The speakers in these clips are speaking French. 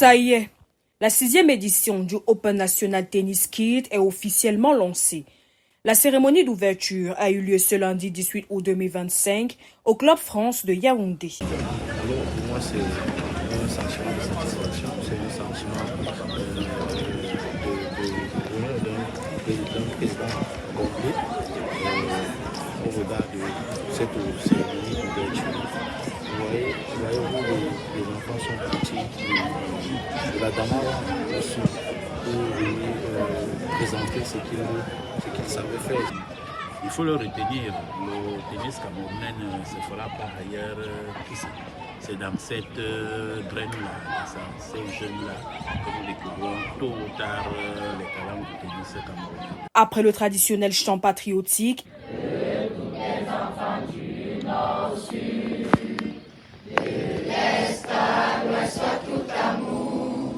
Ça y est, la 6e édition du Open National Tennis Kids est officiellement lancée. La cérémonie d'ouverture a eu lieu ce lundi 18 août 2025 au Club France de Yaoundé. Alors, pour moi, c'est un sentiment de satisfaction, c'est un sentiment d'un président complet au regard de cette cérémonie d'ouverture. Vous voyez les enfants sont partis de la Damawa aussi pour venir présenter ce qu'ils savaient faire. Il faut le retenir, le tennis camerounais ne se fera pas ailleurs qu'ici. C'est dans cette graine-là, ces jeunes-là, que nous découvrons tôt ou tard les talents du tennis camerounais. Après le traditionnel chant patriotique, tous les enfants du nord au sud, de l'est à l'ouest, soit tout amour,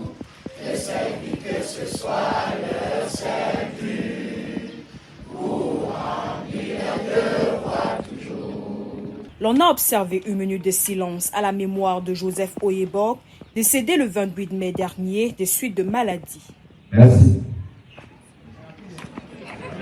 de celui que ce soit leur seul but, pour remplir leur devoir toujours. L'on a observé une minute de silence à la mémoire de Joseph Oyebok, décédé le 28 mai dernier des suites de maladie. Merci.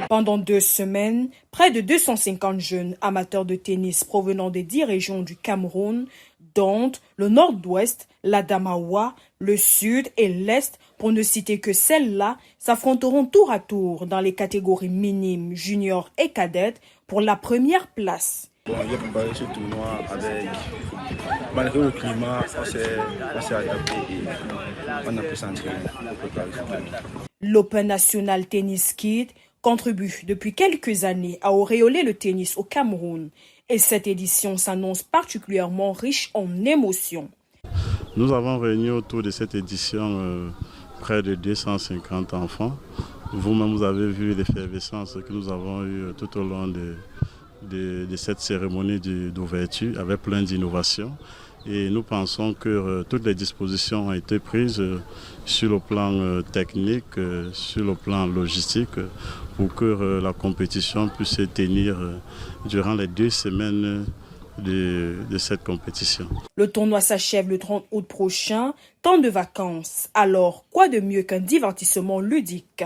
Pendant 2 semaines, près de 250 jeunes amateurs de tennis provenant des 10 régions du Cameroun, dont le nord-ouest, l'Adamawa, le sud et l'est, pour ne citer que celles-là, s'affronteront tour à tour dans les catégories minimes, juniors et cadettes pour la première place. Bon, j'ai préparé ce tournoi avec, malgré le climat, on s'est adapté et on a pu s'entraîner pour préparer ce tournoi. L'Open National Tennis Kids contribue depuis quelques années à auréoler le tennis au Cameroun et cette édition s'annonce particulièrement riche en émotions. Nous avons réuni autour de cette édition près de 250 enfants. Vous-même, vous avez vu l'effervescence que nous avons eue tout au long de cette cérémonie d'ouverture avec plein d'innovations. Et nous pensons que toutes les dispositions ont été prises sur le plan technique, sur le plan logistique, pour que la compétition puisse se tenir durant les 2 semaines de cette compétition. Le tournoi s'achève le 30 août prochain, temps de vacances. Alors, quoi de mieux qu'un divertissement ludique?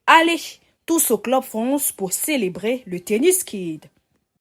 Allez, tous au Club France pour célébrer le Tennis Kids.